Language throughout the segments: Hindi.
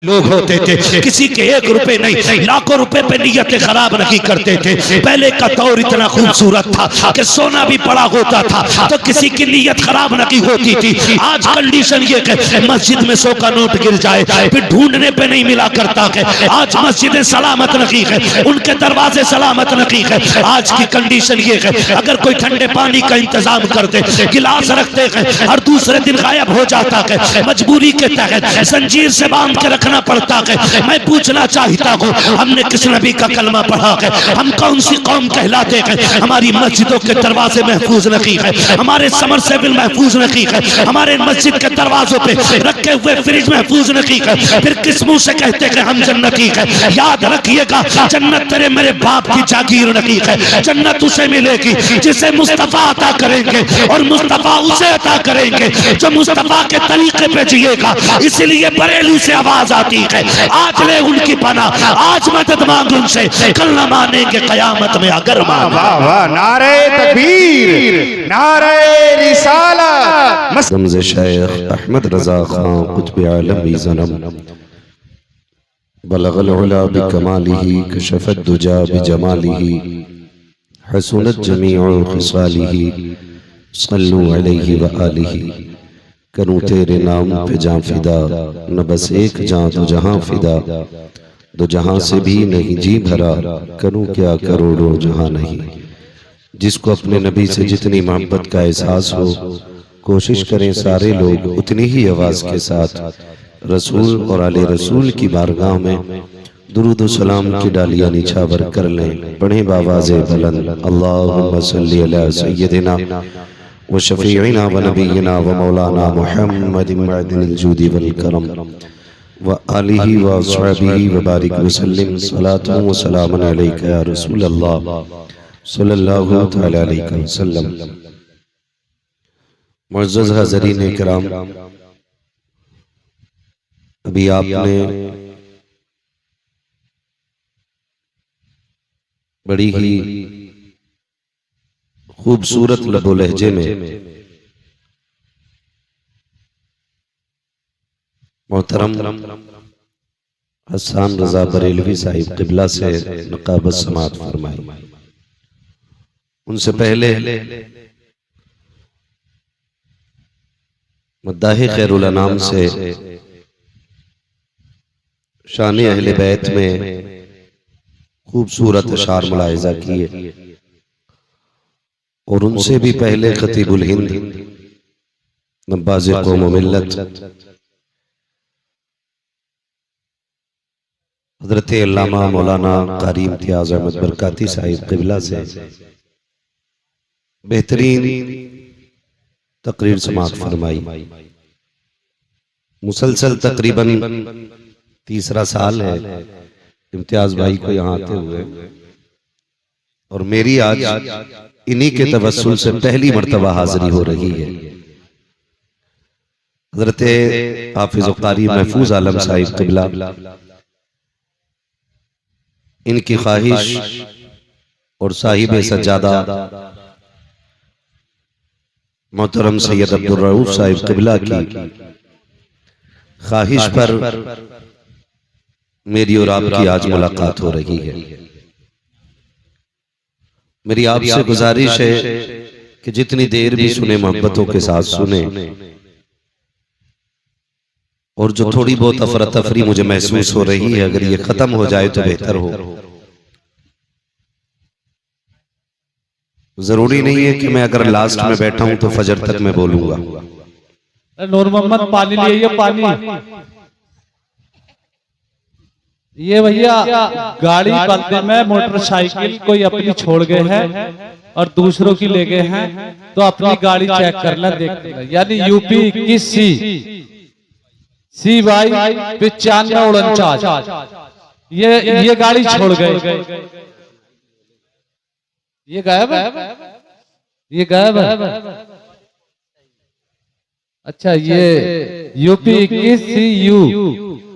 लोग होते थे, किसी के 1 रुपए नहीं लाखों रुपए पे नियतें खराब नहीं करते थे। पहले का दौर इतना खूबसूरत था कि सोना भी पड़ा होता था तो किसी की नियत खराब नहीं होती थी। आज कंडीशन ये कि मस्जिद में 100 का नोट गिर जाए फिर ढूंढने पे नहीं मिला करता है। आज मस्जिदें सलामत नहीं है, उनके दरवाजे सलामत नहीं है। आज की कंडीशन ये है, अगर कोई ठंडे पानी का इंतजाम करते, गिलास रखते हैं, हर दूसरे दिन गायब हो जाता है। मजबूरी के तहत जंजीर से बांध के रखना पड़ता है। मैं पूछना चाहता हूँ, हमने किस नबी का कलमा पढ़ा है? हम कौन सी कौम कहलाते हैं? हमारी मस्जिदों के दरवाजे महफूज नहीं है, हमारे समरसेबिल महफूज नहीं है, हमारे मस्जिद के दरवाजों पे रखे हुए फ्रिज महफूज नहीं है। फिर किस मुंह से कहते हैं हम जन्नती है? याद रखिएगा, जन्नत तेरे मेरे बाप की जागीर नहीं है। जन्नत उसे मिलेगी जिसे मुस्तफा अता करेंगे, और मुस्तफा उसे अता करेंगे जो मुस्तफा के तरीके पे जिएगा। इसलिए बरेली से आवाज आती है, आज ले उनकी पनाह, आज मदद मांग उनसे, कल न मानेंगे कयामत में अगर मांगे। वाह वाह, नारे तकबीर, नारे रिसालत। मज़े शेख अहमद रज़ा खां कुतुब आलम ज़नम बलगल उला बिकमालिही कशफत दुजा बिजमालिही हसनत जमीउ खिसालिही सल्लु अलैहि व आलिही। करूं तेरे नाम पे जान फिदा, न बस एक जान तो जहां फिदा, दो जहां से भी नहीं जी भरा, करूं क्या करोड़ों जहां नहीं। जिसको अपने नबी से जितनी मोहब्बत का एहसास हो, कोशिश करें सारे लोग उतनी ही आवाज के साथ रसूल और आले रसूल की बारगाह में दुरूद व सलाम की डालियां निछावर कर लें। पढ़ें बावाज़े बुलंद, अल्लाहुम्मा सल्ली अला सय्यदिना व शफीइना व नबीना व मौलाना मुहम्मदिन मअदिनिल जूदी वल करम व आलिही व अस्हाबिही व बारिक व सल्लिम सलातु व सलामुन अलैका या रसूल अल्लाह सल्लल्लाहु तआला अलैहि वसल्लम। मुअज़्ज़ज़ हाज़रीन इकराम, अभी आपने बड़ी ही खूबसूरत लबो लहजे में मोहतरम हसन रजा बरेलवी साहिब क़िबला से नक़ाबत समात फरमाई। उनसे पहले मद्दाह खैरुल अनाम से शान अहले बैत में खूबसूरत अशार मुलाहिज़ा किए, और उनसे भी पहले खतीबुल हिंद नब्बाज़ कौम व मिल्लत हज़रत अल्लामा मौलाना कारी इम्तियाज़ अहमद बरकाती साहिब क़िबला से बेहतरीन तकरीर समाअत फरमाई। मुसलसल तकरीबन 3रा साल है इम्तियाज भाई को यहाँ आते हुए, और मेरी आज इन्हीं के तवस्सुल से पहली मर्तबा हाजिरी हो रही है। हज़रत हाफिज़ कारी महफूज आलम साहिब क़िबला, इनकी ख्वाहिश और साहिब सज्जादा मोहतरम सैयद अब्दुल रऊफ साहिब क़िबला की ख्वाहिश पर मेरी और आपकी आज मुलाकात हो रही है। मेरी आपसे गुजारिश है कि जितनी देर भी सुने मोहब्बतों के साथ सुने, और जो थोड़ी बहुत अफरा तफरी मुझे महसूस हो रही है, अगर ये खत्म हो जाए तो बेहतर हो। जरूरी नहीं है कि मैं अगर लास्ट में बैठा हूं तो फजर तक मैं बोलूंगा। नूर मोहम्मद पानी लिए, पानी ये भैया गाड़ी बदले में मोटरसाइकिल कोई अपनी छोड़ गए हैं और दूसरों की ले गए हैं, तो अपनी गाड़ी चेक करना, देखना। यानी यूपी 21 सी वाई 9549 ये गाड़ी छोड़ गए। ये गायब है, ये गायब है। अच्छा, ये यूपी 21 CU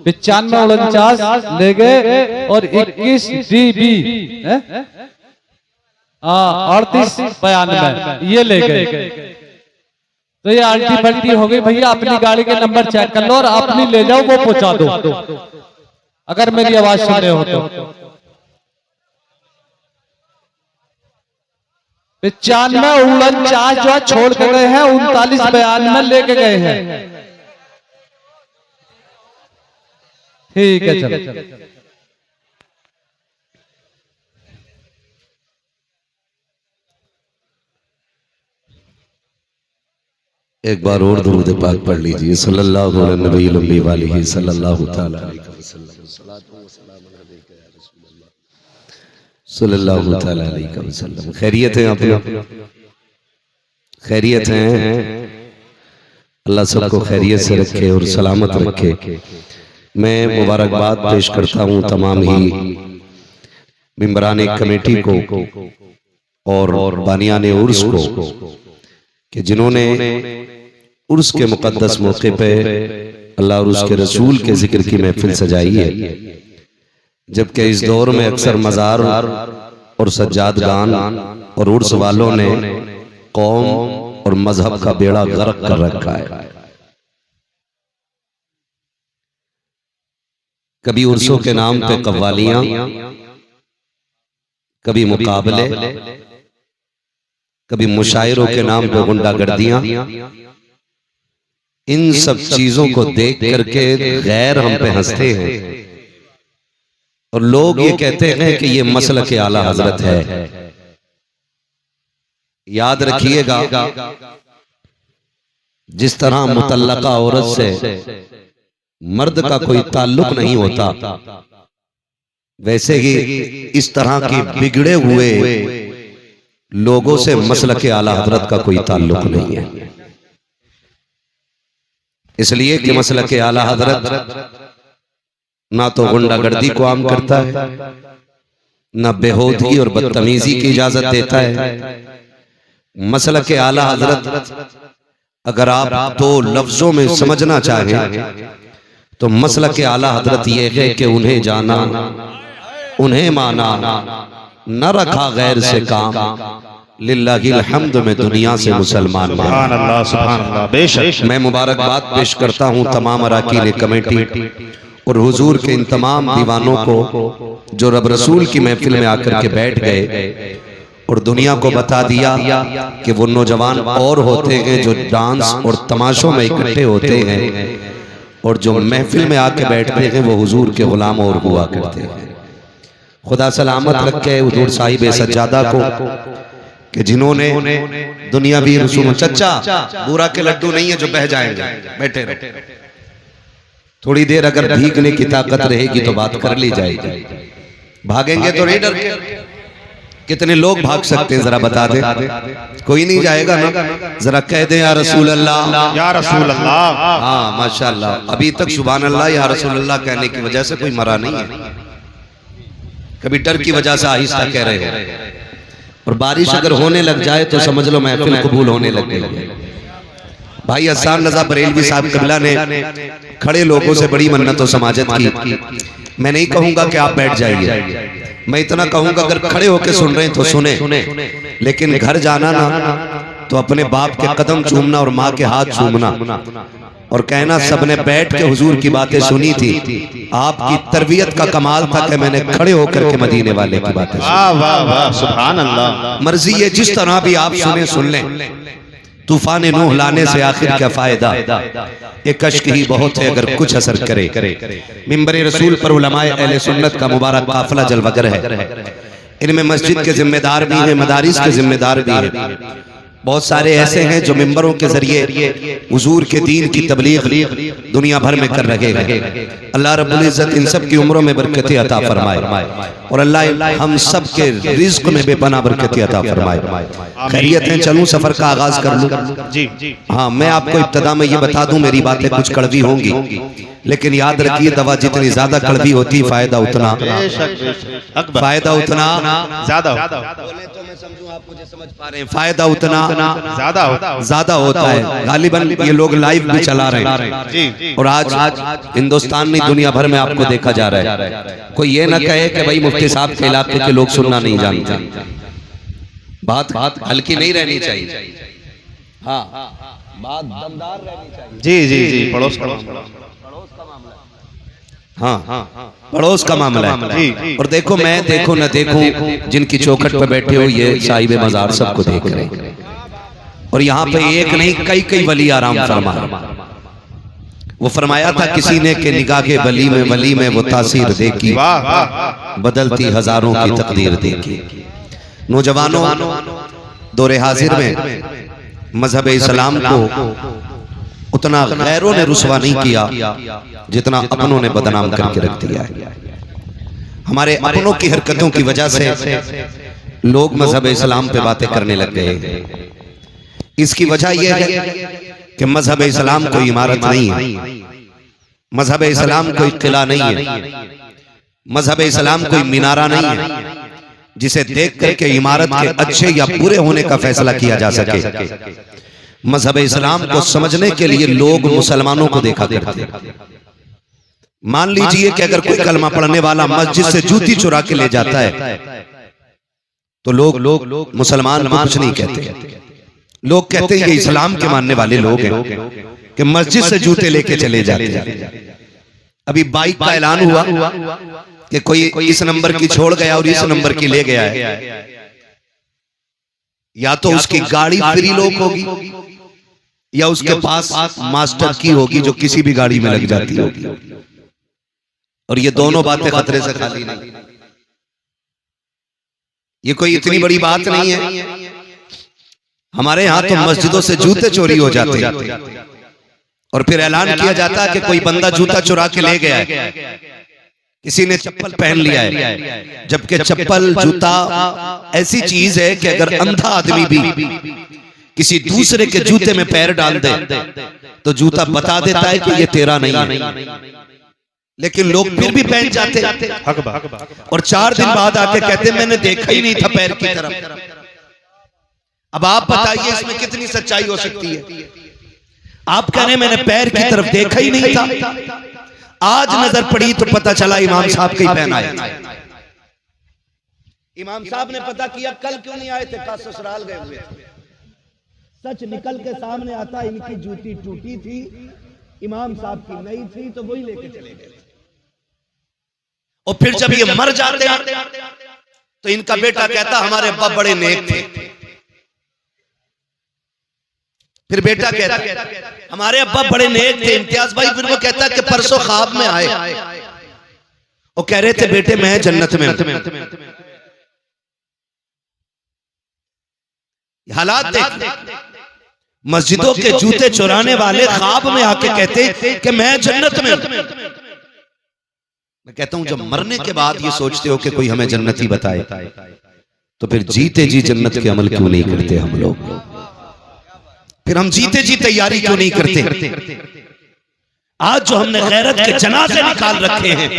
9549 ले गए, और 21 DB 3892 ये ले गए। तो ये आल्टी पल्टी हो गई भैया, अपनी गाड़ी के नंबर चेक कर लो और अपनी ले जाओ, वो पहुंचा दो अगर मेरी आवाज सुन रहे हो तो। 9549 जो छोड़ के गए हैं, 3992 लेके गए हैं। ठीक है चलो। एक बार और दुरूद पाक पढ़ लीजिए। सल्लल्लाहु अलैहि वालिहि सल्लल्लाहु तआला अलैहि वसल्लम। सल्लल्लाहु तआला अलैहि वसल्लम। खैरियत है आप लोग? खैरियत हैं? अल्लाह सबको खैरियत से रखे और सलामत रखे। मैं मुबारकबाद पेश करता हूँ तमाम ही मिंबरान कमेटी को और बानियान उर्स को कि जिन्होंने उर्स के मुकद्दस मौके पे अल्लाह और उसके रसूल के जिक्र की महफिल सजाई है। जबकि इस दौर में अक्सर मज़ार और सज्जादगान और उर्स वालों ने कौम और मजहब का बेड़ा गर्क कर रखा है। कभी उर्सों के नाम पे कव्वालियां, कभी मुकाबले, कभी मुशायरों के नाम पे गुंडागर्दियां। इन सब चीजों को देख करके गैर हम पे हंसते हैं और लोग ये कहते हैं कि ये मसलक आला हजरत है। याद रखिएगा, जिस तरह मुतल्लका औरत से मर्द का कोई ताल्लुक नहीं होता, वैसे ही इस तरह के बिगड़े हुए लोगों से मसलक आला हजरत का कोई ताल्लुक नहीं है। इसलिए कि मसलक आला हजरत ना तो गुंडागर्दी को आम करता है, ना बेहूदगी और बदतमीजी की इजाजत देता है। मसलक आला हजरत अगर आप दो लफ्जों में समझना चाहें तो मसलक आला हजरत ये है कि उन्हें जाना, उन्हें माना, न रखा गैर से काम, लिल्लाहिल हम्द में दुनिया से मुसलमान बना। सुभान अल्लाह, सुभान अल्लाह। बेशक मैं मुबारकबाद पेश करता हूँ तमाम अराकीन कमेटी और हुजूर के इन तमाम दीवानों को जो रब रसूल की महफिल में आकर के बैठ गए और दुनिया को बता दिया कि वो नौजवान और होते हैं जो डांस और तमाशों में इकट्ठे होते हैं और जो महफिल में आके बैठते हैं वो हुजूर के गुलाम और हुआ करते हैं। खुदा सलामत रखे हुजूर साहिब सज्जादा को कि जिन्होंने दुनियावी रसूल। चच्चा, बूरा के लड्डू नहीं है जो बह जाएंगे, बैठे रहो। थोड़ी देर अगर भीगने की ताकत रहेगी तो बात कर ली जाएगी। भागेंगे तो नहीं डर के? कितने लोग भाग सकते हैं जरा बता दे? कोई नहीं जाएगा ना? जरा कह दे या रसूल अल्लाह, या रसूल अल्लाह। हाँ माशाल्लाह। अभी तक सुभान अल्लाह या रसूल अल्लाह कहने की वजह से कोई मरा नहीं है। कभी डर की वजह से आहिस्ता कह रहे हो। और बारिश अगर होने लग जाए तो समझ लो महफिल कबूल होने लग गई। भाई हसन रजा बरेलवी साहब कबला ने खड़े लोगों से बड़ी मन्नत और समाजत की। मैं नहीं कहूंगा कि आप बैठ जाइए, मैं इतना कहूंगा अगर खड़े होकर सुन रहे हैं तो सुने, लेकिन घर जाना ना तो अपने बाप के कदम चूमना और माँ के हाथ चूमना और कहना सबने बैठ के हुजूर की बातें सुनी थी। आपकी तरबियत का कमाल था कि मैंने खड़े होकर के मदीने वाले की बातें सुनी। वाह वाह वाह, सुभान अल्लाह। मर्जी है जिस तरह भी आप सुन लें। तूफान नूह लाने से आखिर क्या फायदा, एक कश्क ही बहुत है अगर कुछ असर करे। मिंबर रसूल पर उलमाए अहले सुन्नत का मुबारक काफिला जलवगर है। इनमें मस्जिद के जिम्मेदार भी हैं, मदारिस के जिम्मेदार भी हैं। बहुत सारे ऐसे हैं जो मिंबरों के जरिए हुजूर के दीन की तबलीग दुनिया भर में कर रहे हैं। अल्लाह रब्बुल इज्जत इन सब की उम्रों में बरकतें अता फरमाए और अल्लाह हम सब के रिज्क में बेपनाह बरकतें अता फरमाए। खैरियत है, चलूं सफर का आगाज कर लूं? जी। हाँ, मैं आपको इब्तिदा में ये बता दूं, मेरी बातें कुछ कड़वी होंगी, लेकिन याद रखिए दवा जितनी ज्यादा कड़वी होती फायदा उतना फायदा उतना ज्यादा आप मुझे समझ पा रहे हैं, फायदा उतना ज्यादा होता है। गालिबन ये लोग लाइव भी चला रहे हैं और आज हिंदुस्तान नहीं दुनिया भर में आपको देखा जा रहा है। कोई ये ना कहे कि भाई मुफ्ती साहब के इलाके के लोग सुनना नहीं जानते। बात हल्की नहीं रहनी चाहिए। हाँ, बात दमदार रहनी चाहिए। जी जी जी, पड़ोस का हाँ, पड़ोस का मामला है। जी। और देखो, मैं देखो न देखूं, जिनकी चौखट पर बैठे हो ये साहिब मजार सबको देख रहे हैं। और यहाँ पे एक नहीं कई कई वली आराम फरमा। वो फरमाया था किसी ने कि निगाह के वली में वो तासीर देखी, वाह वाह, बदलती हजारों की तकदीर देखी। नौजवानों, दौरे हाजिर में मजहब इस्लाम को उतना गैरों ने रुसवा नहीं किया जितना अपनों ने बदनाम करके रख दिया है। हमारे अपनों की हरकतों की वजह से लोग मजहब इस्लाम पे बातें करने लग गए। इसकी वजह यह है कि मजहब इस्लाम कोई इमारत नहीं है, मजहब इस्लाम कोई किला नहीं है, मजहब इस्लाम कोई मीनारा नहीं है जिसे देख करके इमारत के अच्छे या बुरे होने का फैसला किया जा सके। मजहब इस्लाम को समझने के लिए लोग मुसलमानों को देखा करते। मान लीजिए कि अगर कोई कलमा पढ़ने वाला मस्जिद से जूती चुरा के ले जाता है तो लोग मुसलमान को कुछ नहीं कहते। लोग कहते हैं ये इस्लाम के मानने वाले लोग हैं कि मस्जिद से जूते लेके चले जाते हैं। अभी बाइक का ऐलान हुआ कि कोई इस नंबर की छोड़ गया और इस नंबर की ले गया है, या तो उसकी गाड़ी फ्री लोक होगी या उसके पास मास्टर की होगी जो किसी भी गाड़ी में लग जाती होगी। और ये दोनों बातें खतरे से खाली नहीं। ये कोई इतनी बड़ी बात नहीं है। हमारे यहाँ तो मस्जिदों से जूते चोरी हो जाते हैं और फिर ऐलान किया जाता है कि कोई बंदा जूता चुरा के ले गया है, किसी ने चप्पल पहन लिया है। जबकि चप्पल जूता ऐसी चीज है कि अगर अंधा आदमी भी किसी दूसरे के जूते में पैर डाल दे तो जूता बता देता है कि ये तेरा नहीं है, लेकिन लोग फिर भी पहन जाते और 4 दिन बाद आके कहते मैंने देखा ही नहीं था पैर की तरफ। अब आप बताइए इसमें कितनी सच्चाई हो सकती है। आप कह रहे मैंने पैर की तरफ देखा ही नहीं था, आज नजर पड़ी तो पता चला इमाम साहब के ही पहना है। इमाम साहब ने पता किया कल क्यों नहीं आए थे, का ससुराल गए हुए थे। सच निकल के सामने आता इनकी जूती टूटी थी, इमाम साहब की नई थी तो वही लेके चले गए। और फिर जब ये मर जाते तो इनका बेटा कहता हमारे अब्बा बड़े नेक थे। फिर बेटा कहता हमारे अब्बा बड़े नेक थे इम्तियाज भाई। फिर वो कहता कि परसों ख्वाब में आए और कह रहे थे बेटे मैं जन्नत में हूं। हालात देख, मस्जिदों के जूते चुराने वाले ख्वाब में आके कहते कि मैं जन्नत में हूं। मैं कहता हूं जब मरने के बाद ये सोचते हो कि कोई हमें जन्नती बताए तो फिर जीते जी जन्नत के अमल क्यों नहीं करते हम लोग? फिर हम जीते जी तैयारी क्यों नहीं करते? आज जो हमने गैरत के जनाजे निकाल रखे हैं,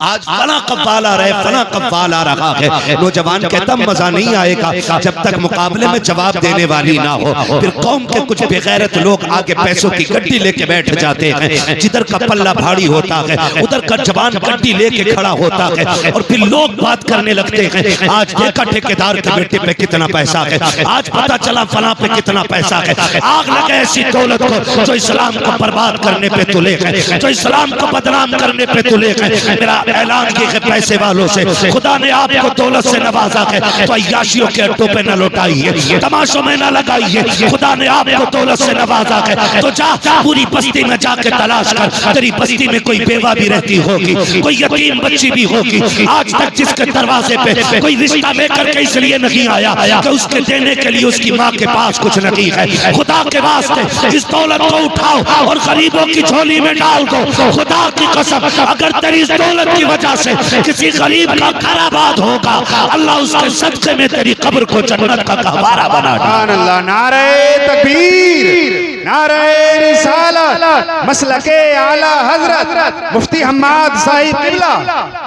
आज फला कव्वाल आ रहा है, फला कव्वाल आ रहा है, नौजवान कहता मजा नहीं आएगा जब तक मुकाबले में जवाब देने वाली ना हो। फिर कौम के कुछ बेगैरत लोग आगे पैसों की गड्डी लेके बैठ जाते हैं, जिधर का पल्ला भारी होता है उधर का जवान गड्डी लेके खड़ा होता है और फिर लोग बात करने लगते हैं। आज देखा ठेकेदार के बेटे पे कितना पैसा है, आज पता चला फला पे कितना पैसा है। आग लगे ऐसी दौलत को जो इस्लाम को बर्बाद करने पे तुले है, जो इस्लाम को बदनाम करने पे तुले है। मेरा ऐलान किए कि पैसे वालों से खुदा ने आपको दौलत से नवाजा है तो अय्याशियों के अड्डों पे न लौटाइए, तमाशों में न लगाइए। खुदा ने आपको दौलत से नवाजा है तो जा पूरी बस्ती में जाके तलाश कर, तेरी बस्ती में कोई बेवा भी रहती होगी, कोई यतीम बच्ची भी होगी। आज तक जिसके दरवाजे पे कोई रिश्ता लेकर के इसलिए नहीं आया कि उसके देने के लिए उसकी माँ के पास कुछ नहीं है। खुदा के वास्ते इस दौलत को उठाओ और गरीबों की झोली में डाल दो। खुदा की कसम अगर तेरी इस दौलत की वजह से किसी गरीब का घर आबाद होगा, अल्लाह उसके सदके में तेरी कब्र को जन्नत का गहवारा बना दे। अल्लाह, नारे तकबीर, नारे रिसालत, मसलके आला हजरत मुफ्ती हम्माद साहिब किबला,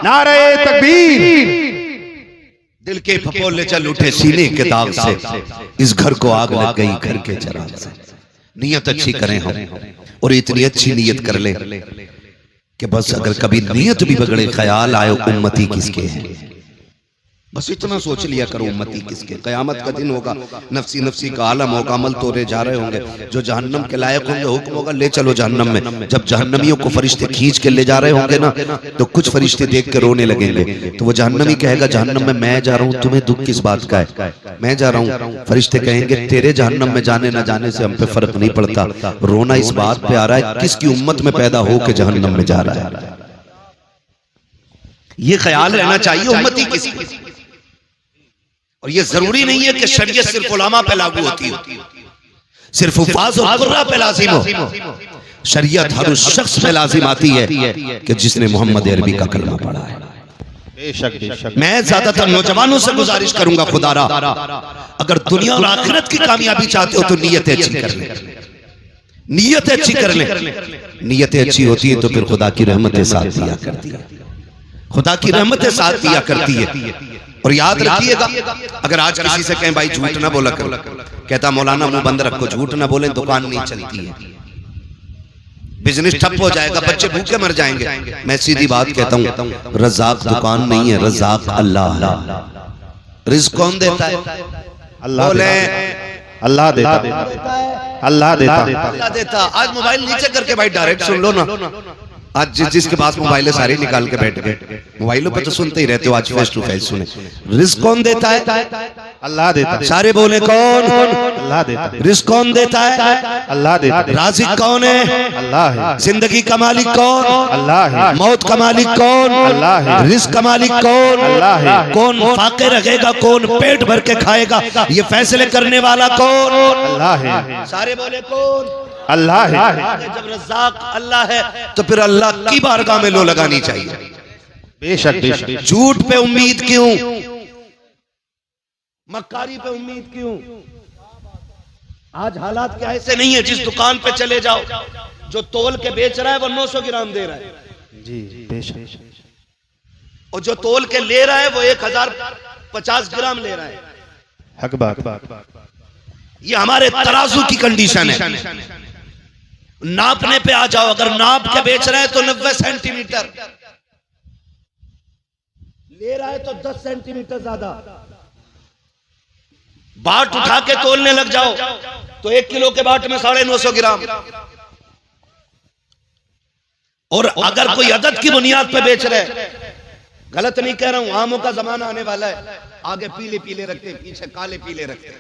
नारे तकबीर। दिल के फफोले चल उठे सीने के दाग से, इस घर को आग लग गई घर के चिराग से। नियत अच्छी करें हम और इतनी अच्छी नियत कर ले कि बस अगर कभी नियत भी बगड़े ख्याल आए उम्मती किसके हैं। बस इतना सोच लिया करो उम्मती किसके, कयामत का दिन होगा, नफसी नफसी का आलम होगा, अमल तोड़े जा रहे होंगे, जो जहन्नम के लायक होंगे हुक्म होगा ले चलो जहन्नम में। जब जहन्नमियों को फरिश्ते खींच के ले जा रहे होंगे ना, तो कुछ फरिश्ते देख के रोने लगेंगे, तो वो जहन्नमी कहेगा जहन्नम में मैं जा रहा हूँ, तुम्हें दुख किस बात का है, मैं जा रहा हूँ। फरिश्ते कहेंगे तेरे जहन्नम में जाने न जाने से हम पे फर्क नहीं पड़ता, रोना इस बात पे आ रहा है किसकी उम्मत में पैदा हो के जहन्नम में जा रहा है। ये ख्याल रहना चाहिए उम्मती किसकी। और ये जरूरी नहीं है कि शरीयत सिर्फ उलमा पे लागू होती हो, सिर्फ हुफ़ाज़ और कुर्रा पे लाजिम हो। शरीयत हर उस शख्स पे लाजिम आती है कि जिसने मोहम्मद अरबी का कलमा पढ़ा है। बेशक मैं ज्यादातर नौजवानों से गुजारिश करूंगा, खुदारा अगर दुनिया और आखिरत की कामयाबी चाहते हो तो नीयतें अच्छी कर ले, नीयतें अच्छी कर ले। नीयतें अच्छी होती है तो फिर खुदा की रहमतें साथ दिया करती है, खुदा की रहमतें साथ दिया करती है। और याद रखिएगा, अगर आज किसी से कहें भाई झूठ ना बोला करो, कहता मौलाना मुंह बंद रखो, झूठ ना बोले दुकान नहीं चलती है, बिजनेस ठप हो जाएगा, बच्चे भूखे मर जाएंगे। मैं सीधी बात कहता हूँ, रज़ाक दुकान नहीं है, रज़ाक अल्लाह है। रिज़्क़ कौन देता है? अल्लाह बोले अल्लाह देता, अल्लाह देता, अल्लाह देता। आज मोबाइल नीचे करके भाई डायरेक्ट सुन लो ना, आज जिसके पास मोबाइल है सारे निकाल के बैठ गए, मोबाइलों पे तो सुनते ही रहते हो, आज फेस टू फेस सुने। रिज़्क़ कौन देता है? अल्लाह देता, सारे बोले कौन? अल्लाह देता, रिज़्क़ कौन देता है? अल्लाह देता, राज़िक़ कौन है? अल्लाह है, जिंदगी का मालिक कौन? अल्लाह है, मौत का मालिक कौन? अल्लाह है, रिज़्क़ का मालिक कौन? अल्लाह है, कौन फाके रखेगा, कौन पेट भर के खाएगा, ये फैसले करने वाला कौन? अल्लाह है, सारे बोले कौन? अल्लाह है। जब रज़्ज़ाक़ अल्लाह है तो फिर अल्लाह की बारगाह में लो लगानी चाहिए। बेशक बेशक, झूठ पे उम्मीद क्यों, मक्कारी पे उम्मीद क्यों? आज हालात क्या ऐसे नहीं है, जिस दुकान पे चले जाओ जो तोल के बेच रहा है वो 900 ग्राम दे रहा है जी, बेशक, और जो तोल के ले रहा है वो 1050 ग्राम ले रहा है। हक बात, ये हमारे तराजू की कंडीशन है। नापने पे आ जाओ, अगर नाप के बेच रहे हैं तो 90 सेंटीमीटर ले रहा है तो 10 सेंटीमीटर ज्यादा। बाट उठा के तोलने लग जाओ तो 1 किलो के बाट में 950 ग्राम। और अगर कोई अदद की बुनियाद पे बेच रहे, गलत नहीं कह रहा हूं, आमों का जमाना आने वाला है, आगे पीले पीले रखते पीछे काले पीले रखते।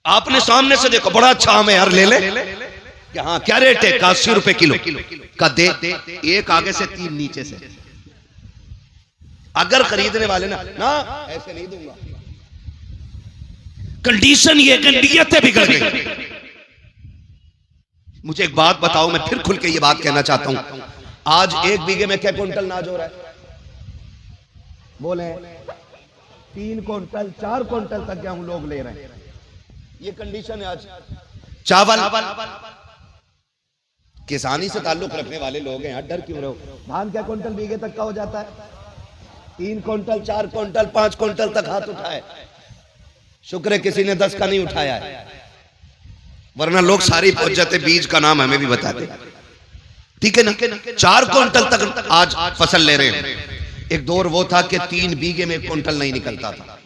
आपने सामने से देखो बड़ा अच्छा आम है यार, ले ले कि हाँ क्या रेट है? 80 रुपए किलो का दे, एक आगे से 3 नीचे से। अगर खरीदने वाले ना ऐसे नहीं दूंगा। कंडीशन ये कि नियतें बिगड़ गई। मुझे एक बात बताओ, मैं फिर खुल के ये बात कहना चाहता हूं, आज 1 बीघे में क्या क्विंटल नाज हो रहा है? बोले 3 क्विंटल 4 क्विंटल तक गेहूं लोग ले रहे हैं। ये कंडीशन है आज। चावल किसानी से ताल्लुक रखने वाले लोग हैं यार, डर क्यों रहे हो? धान क्या क्विंटल बीघे तक का हो जाता है? 3 क्विंटल 4 क्विंटल 5 क्विंटल तक हाथ उठाए, शुक्र है किसी ने 10 का नहीं उठाया है, वरना लोग सारे पहुंच जाते। बीज का नाम हमें भी बताते, ठीक है ना? 4 क्विंटल तक आज फसल ले रहे हैं। एक दौर वो था कि 3 बीघे में 1 क्विंटल नहीं निकलता था।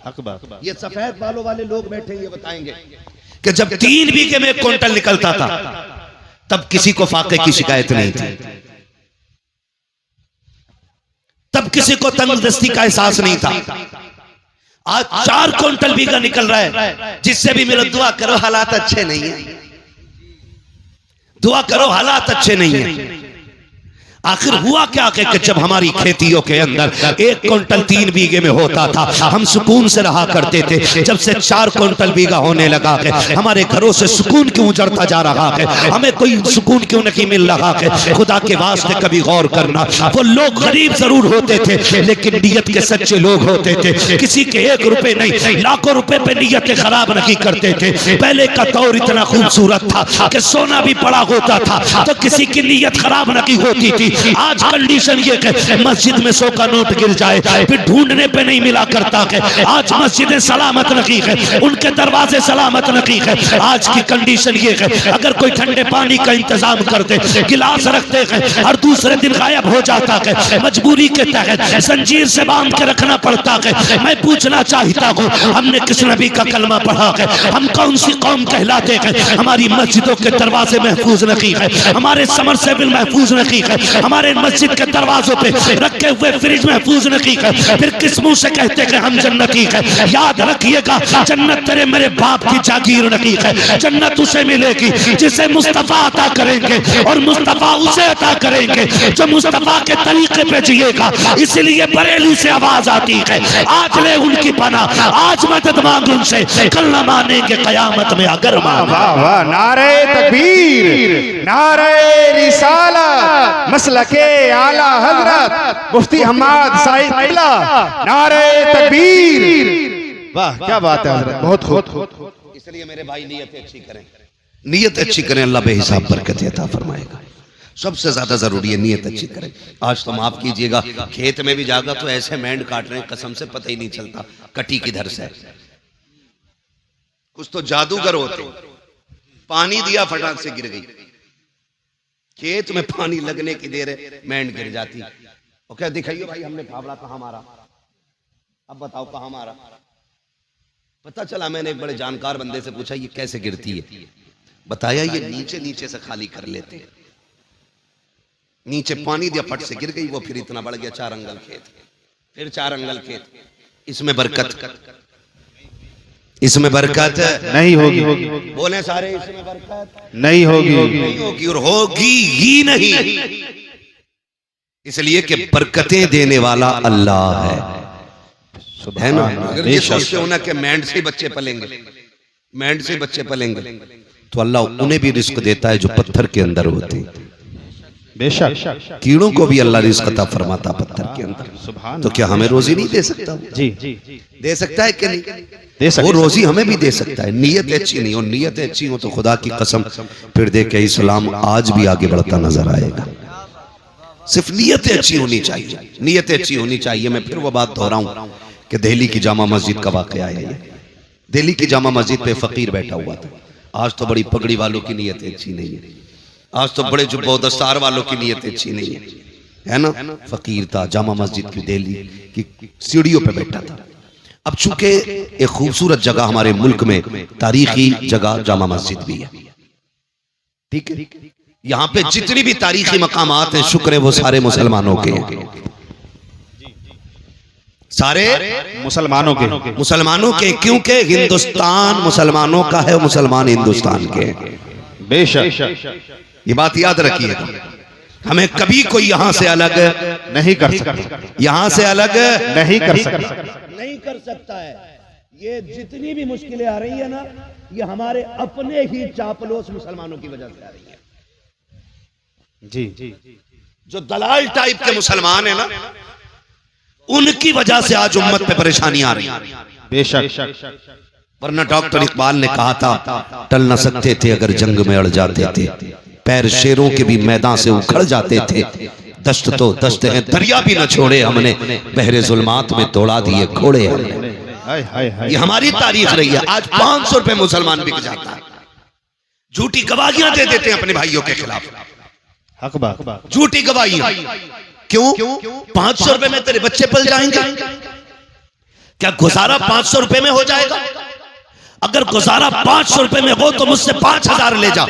हक बात, ये सफेद बालों वाले लोग बैठे ये बताएंगे कि जब 3 बीघे में 1 क्विंटल निकलता था तब किसी को फाके की शिकायत नहीं थी, तब किसी को तंगदस्ती का एहसास नहीं था। आज 4 क्विंटल बीघा निकल रहा है, जिससे भी मिलो दुआ करो हालात अच्छे नहीं है, दुआ करो हालात अच्छे नहीं है। आखिर हुआ क्या कि जब हमारी खेतियों के अंदर 1 क्विंटल 3 बीघे में होता था हम सुकून से रहा करते थे। जब से 4 क्विंटल बीघा होने लगा है हमारे घरों से सुकून क्यों उजड़ता जा रहा है? हमें कोई सुकून क्यों नहीं मिल रहा है? खुदा के वास्ते कभी गौर करना, वो लोग गरीब जरूर होते थे लेकिन नियत के सच्चे लोग होते थे। किसी के 1 रुपए नहीं लाखों रुपए पे नियतें खराब नहीं करते थे। पहले का दौर इतना खूबसूरत था कि सोना भी पड़ा होता था तो किसी की नियत खराब नहीं होती थी। आज कंडीशन ये है मस्जिद में 100 का नोट गिर जाए फिर ढूंढने पे नहीं मिला करता है। आज मस्जिदें सलामत नहीं है, उनके दरवाजे सलामत नहीं है। आज की कंडीशन ये है अगर कोई ठंडे पानी का इंतजाम करते गिलास रखते हैं और दूसरे दिन गायब हो जाता है, मजबूरी के तहत जंजीर से बांध के रखना पड़ता है। मैं पूछना चाहता हूँ हमने किस नबी का कलमा पढ़ा है? हम कौन सी कौम कहलाते हैं? हमारी मस्जिदों के दरवाजे महफूज नहीं है, हमारे समरसेबिल महफूज नहीं है, हमारे मस्जिद के दरवाजों पे रखे हुए फ्रिज महफूज नहीं है, फिर किस मुंह से कहते हैं हम जन्नती है? याद रखिएगा जन्नत तेरे मेरे बाप की जागीर नहीं है, जन्नत उसे मिलेगी जिसे मुस्तफा अता करेंगे और मुस्तफा उसे अता करेंगे जो मुस्तफा के तरीके पे जिएगा। इसलिए बरेली से आवाज आती है आज ले उनकी पनाह, आज मदद मांग उनसे, कल न मानेंगे कयामत में अगर मांगे। वाह वाह, नारे तकबीर, नारे रिसालत, मसलके आला हजरत मुफ्ती हम्माद साइद किबला, नारे तकबीर। वाह क्या बात है हजरत, बहुत खूब। इसलिए मेरे भाई नियत अच्छी करें, नियत अच्छी करें, अल्लाह बेहिसाब बरकत अता फरमाएगा। सबसे ज्यादा जरूरी है नियत अच्छी करें। आज तो माफ कीजिएगा खेत में भी जागा तो ऐसे मैंड काट रहे हैं कसम से पता ही नहीं चलता कटी किधर से। कुछ तो जादूगर होते, पानी दिया फटाक से गिर गई, खेत में पानी लगने की देर है मैंड गिर जाती। और क्या दिखाइए भाई हमने फावड़ा कहाँ मारा, अब बताओ कहाँ मारा। पता चला मैंने एक बड़े जानकार बंदे से पूछा ये कैसे गिरती है, बताया ये नीचे नीचे से खाली कर लेते हैं, नीचे पानी दिया फट से गिर गई वो, फिर इतना बढ़ गया 4 अंगल खेत, फिर 4 अंगल खेत। इसमें बरकत, इसमें बरकत नहीं होगी, बोले सारे इसमें बरकत नहीं होगी, नहीं होगी और होगी ही नहीं। इसलिए कि बरकतें देने वाला अल्लाह है ना। अगर ये सोचते हो ना कि मैंड से बच्चे पलेंगे, मैंड से बच्चे पलेंगे, तो अल्लाह उन्हें भी रिस्क देता है जो पत्थर के अंदर होते हैं। बेशक कीड़ों को भी अल्लाह रिस्क अता फरमाता पत्थर के अंदर। तो क्या हमें रोजी नहीं दे सकता? जी दे सकता है कि नहीं? दे सकता वो रोजी हमें भी दे सकता है। नीयत अच्छी नहीं हो, नीयत अच्छी हो तो खुदा की कसम फिर देखे इस्लाम आज भी आगे बढ़ता नजर आएगा। सिर्फ नीयत अच्छी होनी चाहिए, नीयत अच्छी होनी चाहिए। मैं फिर वो बात दोहराऊं कि दिल्ली की जामा मस्जिद का वाकया है ये। दिल्ली की जामा मस्जिद पे फकीर बैठा हुआ था। आज तो बड़ी पगड़ी वालों की नीयत अच्छी नहीं है, आज तो बड़े जुब्बो दस्तार वालों की नीयत अच्छी नहीं है ना। फकीर था, जामा मस्जिद की दिल्ली की सीढ़ियों पे बैठा था। अब चूंकि एक खूबसूरत जगह हमारे मुल्क में तारीखी जगह जामा मस्जिद भी है, ठीक है, यहाँ पे जितनी भी तारीखी मकामात हैं शुक्र है वो सारे मुसलमानों के हैं, सारे मुसलमानों के, क्योंकि हिंदुस्तान मुसलमानों का है, मुसलमान हिंदुस्तान के हैं। बेशक ये बात याद रखिएगा, हमें कभी कोई यहां से अलग नहीं कर सकता, यहां से अलग नहीं कर सकता, नहीं कर सकता है। ये जितनी भी मुश्किलें आ रही है ना, ये हमारे अपने ही चापलूस मुसलमानों की वजह से आ रही है। जी जो दलाल टाइप के मुसलमान है ना, उनकी वजह से आज उम्मत पे परेशानी आ रही है। बेशक, वरना डॉक्टर इकबाल ने कहा था टल न सकते थे अगर जंग में अड़ जाते थे, पैर शेरों के भी मैदान से उखड़ जाते थे, दश्त तो दश्त है दरिया भी न छोड़े हमने, बहरे जुल्मात में तोड़ा दिए घोड़े हमने। ये हमारी तारीख रही है। आज 500 रुपए मुसलमान बिक जाता है, झूठी गवाहियां दे देते हैं अपने भाइयों के खिलाफ, हक बात, झूठी गवाहियां। क्यों? 500 रुपए में तेरे बच्चे पल जाएंगे? क्या गुजारा 500 रुपए में हो जाएगा? अगर गुजारा 500 रुपए में हो तो मुझसे 5000 ले जा,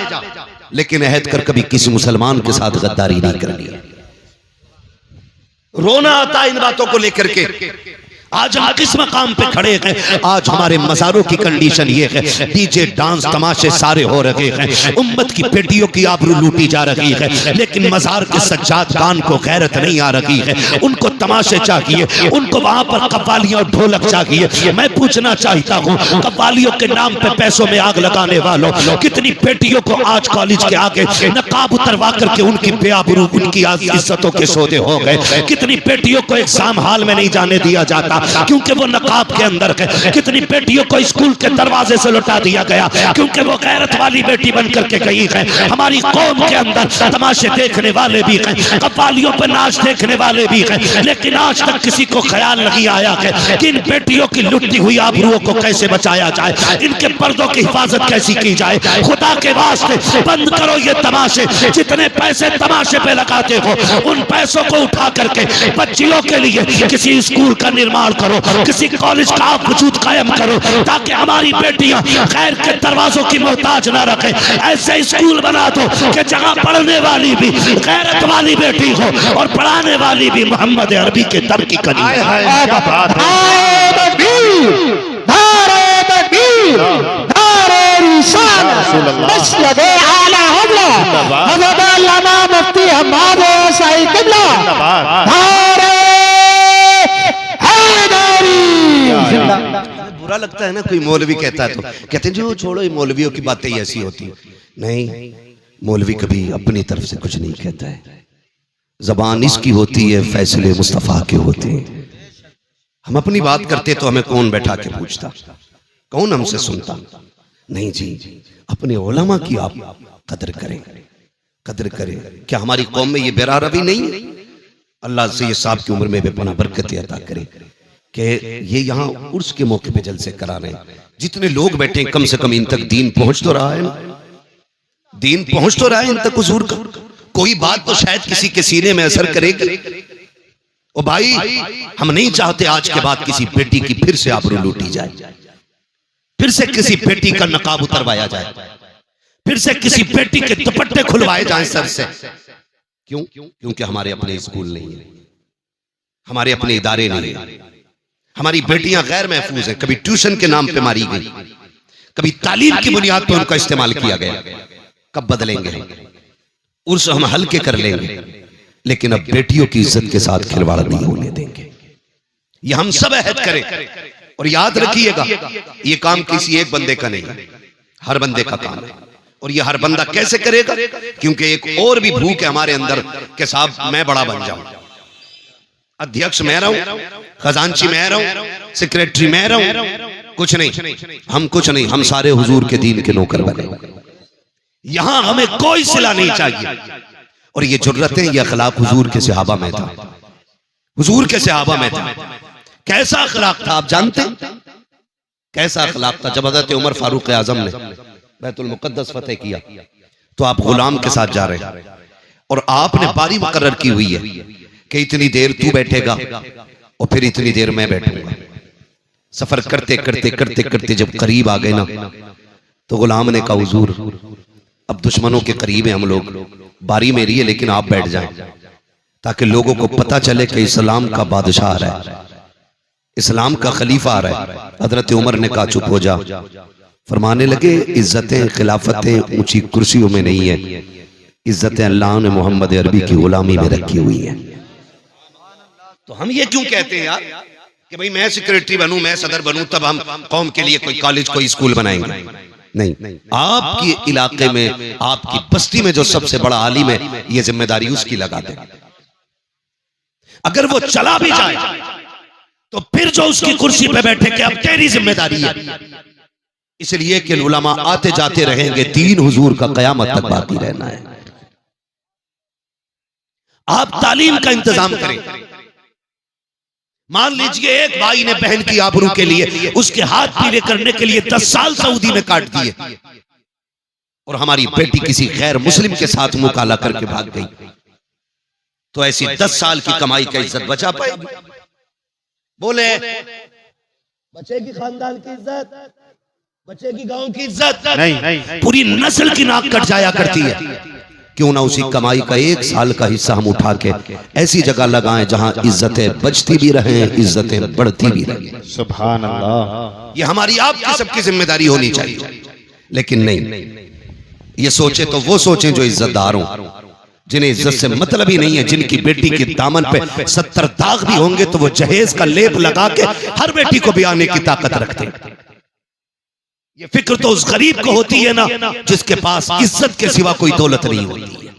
लेकिन अहद कर कभी किसी मुसलमान के साथ गद्दारी नहीं करनी है। रोना आता है इन बातों को लेकर के। आज हम किस मकाम पे खड़े हैं? आज हमारे मज़ारों की कंडीशन ये है, डीजे डांस तमाशे सारे हो रहे हैं, उम्मत की बेटियों की आबरू लूटी जा रही है, लेकिन मज़ार के सज्जाद खान को गैरत नहीं आ रही है। उनको तमाशे चाहिए, उनको वहां पर कव्वालियां और ढोलक चाहिए। मैं पूछना चाहता हूँ, कव्वालियों के नाम पे पैसों में आग लगाने वालों, कितनी बेटियों को आज कॉलेज के आगे नकाब उतरवा करके उनकी बेआबरू, उनकी इज्जतों के सौदे हो गए। कितनी बेटियों को एग्जाम हॉल में नहीं जाने दिया जाता, क्योंकि वो नकाब के अंदर है। कितनी बेटियों को स्कूल के दरवाजे से लौटा दिया गया क्योंकि वो गैरत वाली बेटी बन करके गई है। हमारी कौम के अंदर तमाशे देखने वाले भी हैं, कव्वालियों पर नाच देखने वाले भी हैं, लेकिन आज तक किसी को ख्याल नहीं आया है कि इन बेटियों की लुटती हुई आबरूओं को कैसे बचाया जाए, इनके पर्दों की हिफाजत कैसी की जाए। खुदा के वास्ते बंद करो ये तमाशे। जितने पैसे तमाशे पे लगाते हो उन पैसों को उठा करके बच्चियों के लिए किसी स्कूल का निर्माण करो, किसी कॉलेज का आप वजूद कायम करो, ताकि हमारी बेटियां गैर के दरवाजों की मोहताज ना रखे। ऐसे स्कूल बना दो कि जहां पढ़ने वाली भी गैरत वाली बेटी हो और पढ़ाने वाली भी मोहम्मद अरबी के दर की कली। बुरा लगता है ना कोई मौलवी कहता है तो कहते हैं जो छोड़ो, ये मौलवियों की बातें ही ऐसी होती। नहीं, मौलवी कभी अपनी तरफ से कुछ नहीं कहता है। जबान इसकी होती है, फैसले मुस्तफा के होते हैं। हम अपनी बात करते तो हमें कौन बैठा के पूछता, कौन हमसे सुनता? नहीं जी, अपने उलमा की आप कदर करें, कदर करें। क्या हमारी कौम में ये बेरारवी नहीं है? अल्लाह से ये साहब की उम्र में बेपनाह बरकत अता करे कि ये यहाँ उर्स के मौके पे जलसे करा रहे हैं। जितने लोग बैठे हैं कम से कम इन तक दीन पहुंच तो रहा है ना, दीन पहुंच तो रहा है इन तक हुजूर का। कोई बात तो शायद किसी के सीने में असर करेगी। ओ भाई, हम नहीं चाहते आज के बाद किसी बेटी की फिर से आबरू लूटी जाए, फिर से किसी बेटी का नकाब उतरवाया जाए, फिर से किसी बेटी के दुपट्टे खुलवाए जाएं सर से। क्यों? क्योंकि हमारे अपने स्कूल नहीं है, हमारे अपने इदारे नहीं है। हमारी बेटियां गैर महफूज हैं। कभी ट्यूशन के नाम पे मारी गई, कभी तालीम की बुनियाद पर उनका इस्तेमाल किया गया। कब बदलेंगे? उर्स हम हल्के कर लेंगे, लेकिन अब बेटियों की इज्जत के साथ खिलवाड़ नहीं होने देंगे। ये हम सब अहद करें। और याद रखिएगा, ये काम किसी एक बंदे का नहीं, हर बंदे का काम है। और ये हर बंदा कैसे करेगा? क्योंकि एक और भी भूख है हमारे अंदर कि साहब मैं बड़ा बन जाऊं, अध्यक्ष मैं रहूं, खजांची मैं रहूं, सेक्रेटरी मैं रहूं। कुछ नहीं, हम कुछ नहीं, हम सारे हुजूर के दीन के नौकर बने। यहां हमें कोई सिला नहीं चाहिए। और ये जुर्रतें, ये अखलाक हुजूर के सहाबा में था, हुजूर के सहाबा में था। कैसा अखलाक था आप जानते हैं? कैसा अखलाक था? जब हज़रत उमर फारूक आजम ने बैतुल मुक़द्दस फतेह किया तो आप गुलाम के साथ जा रहे हैं और आपने बारी मुकर्रर की हुई है कि इतनी देर तू बैठेगा और फिर इतनी देर मैं बैठूंगा। सफर करते करते करते करते जब करीब आ गए ना, तो गुलाम ने कहा हुजूर अब दुश्मनों के करीब हैं हम लोग, बारी मेरी है लेकिन आप बैठ जाएं ताकि लोगों को पता चले कि इस्लाम का बादशाह आ रहा है, इस्लाम का खलीफा आ रहा है। हजरत उमर ने कहा चुप हो जा। फरमाने लगे इज्जतें खिलाफतें ऊंची कुर्सियों में नहीं है, इज्जतें अल्लाह ने मोहम्मद अरबी की गुलामी में रखी हुई है। तो हम ये क्यों कहते हैं यार कि भाई मैं सेक्रेटरी बनूं, मैं सदर बनूं, तब हम कौम के लिए कोई कॉलेज कोई स्कूल बनाएंगे? नहीं, आपके इलाके में आपकी बस्ती में जो सबसे बड़ा आलिम है, ये जिम्मेदारी उसकी लगा दे। अगर वो चला भी जाए तो फिर जो उसकी कुर्सी पे बैठे कि अब तेरी जिम्मेदारी है, इसलिए कि उलमा आते जाते रहेंगे, दीन हुजूर का कयामत तक बाकी रहना है। आप तालीम का इंतजाम करें। मान लीजिए एक भाई ने बहन की आबरू के लिए उसके हाथ पीले करने के लिए 10 साल सऊदी में काट दिए और हमारी बेटी किसी गैर मुस्लिम के साथ मुकाला करके भाग गई, तो ऐसी 10 साल की कमाई का इज्जत बचा पाएगी? बोले बचेगी खानदान की इज्जत, बचेगी गांव की इज्जत? नहीं, पूरी नस्ल की नाक कट जाया करती है। क्यों ना उसी कमाई का 1 साल का हिस्सा हम उठा के ऐसी जगह लगाएं जहां इज्जतें बचती भी रहें, इज्जतें बढ़ती भी रहें। सुभान अल्लाह। ये हमारी आपकी सबकी जिम्मेदारी होनी चाहिए। लेकिन नहीं, ये सोचे तो वो सोचें जो इज्जतदार हों, जिन्हें इज्जत से मतलब ही नहीं है, जिनकी बेटी के दामन पे 70 दाग भी होंगे तो वो जहेज का लेप लगा के हर बेटी को भी आने की ताकत रखते हैं। ये फिक्र तो उस गरीब को होती है ना जिसके पास इज्जत के सिवा कोई दौलत नहीं होती है।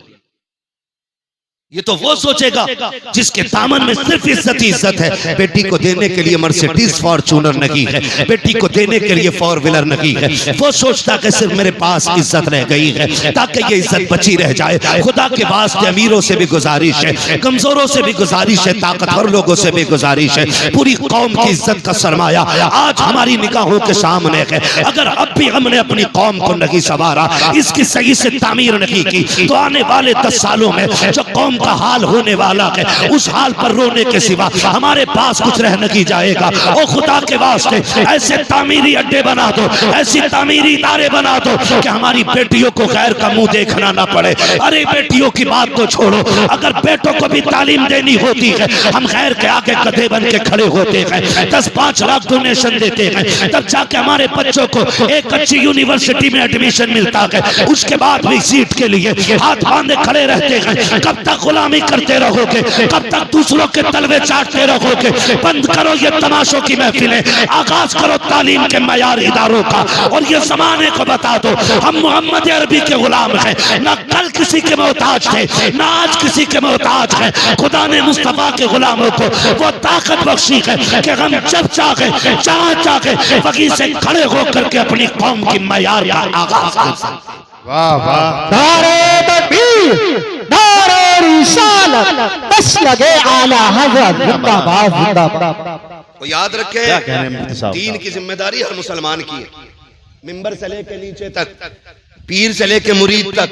ये तो वो सोचेगा जिसके दामन में सिर्फ इज्जत ही इज्जत है। बेटी को देने के लिए मर्सिडीज फॉर्च्यूनर नहीं है, बेटी को देने के लिए फोर व्हीलर नहीं है। वो सोचता कि सिर्फ मेरे पास इज्जत रह गई है ताकि ये इज्जत बची रह जाए। खुदा के वास्ते अमीरों से भी गुजारिश है, कमजोरों से भी गुजारिश है, ताकतवर लोगों से भी गुजारिश है, पूरी कौम की इज्जत का सरमाया आज हमारी निगाहों के सामने है। अगर अब भी हमने अपनी कौम को नहीं संवारा, इसकी सही से तामीर नहीं की, तो आने वाले 10 सालों में जो कौम का हाल होने वाला है, उस हाल पर रोने के सिवा हमारे पास कुछ रह नहीं जाएगा। ओ खुदा के वास्ते ऐसे तामीरी अड्डे बना दो, ऐसी तामीरी इदारे बना दो कि हमारी बेटियों को गैर का मुंह देखना ना पड़े। अरे बेटियों की बात तो छोड़ो, अगर बेटों को भी तालीम देनी होती है, हम गैर के आगे गधे बन के खड़े होते हैं, 10-5 लाख डोनेशन देते हैं, तब जाके हमारे बच्चों को एक अच्छी यूनिवर्सिटी में एडमिशन मिलता है। उसके बाद भी सीट के लिए हाथ बांधे खड़े रहते हैं। कब तक गुलामी करते रहोगे, कब तक दूसरों के तलवे चाटते रहोगे? बंद करो ये तमाशों की महफिलें, आगाज करो तालीम के मयार इदारों का, और ये जमाने को बता दो हम मोहम्मद अरबी के गुलाम हैं, ना कल किसी के मोहताज थे, ना आज किसी के मोहताज हैं। खुदा ने मुस्तफा के गुलामों को वो ताकत बख्शी है कि हम जब चाहे जहां चाहे वहीं से खड़े होकर के अपनी कौम की मयार का आगाज कर सकते। वाह वाह, नारे तकबीर, नारे रिसालत, बस लगे आला हज़रत, जिंदाबाद जिंदाबाद। तो याद रखे, क्या कह रहे हैं मुफ्ती साहब? दीन की जिम्मेदारी हर मुसलमान की है। मिंबर से लेके नीचे तक, पीर से लेके मुरीद तक,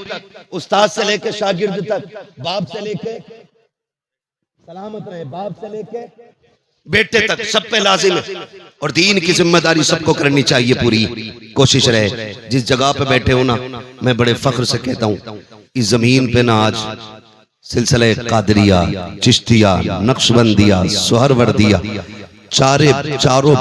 उस्ताद से लेके शागिर्द तक, बाप से लेके सलामत रहे, बाप से लेके बेटे तक, सब पे लाजिम है। और दीन की जिम्मेदारी सबको करनी चाहिए। पूरी कोशिश रहे। जिस जगह पे बैठे हो ना, मैं बड़े फख्र से कहता हूँ, इस जमीन पे ना आज सिलसिले कादरिया, चिश्तिया, नक्शबंदिया, सुहरवर्दिया, चारों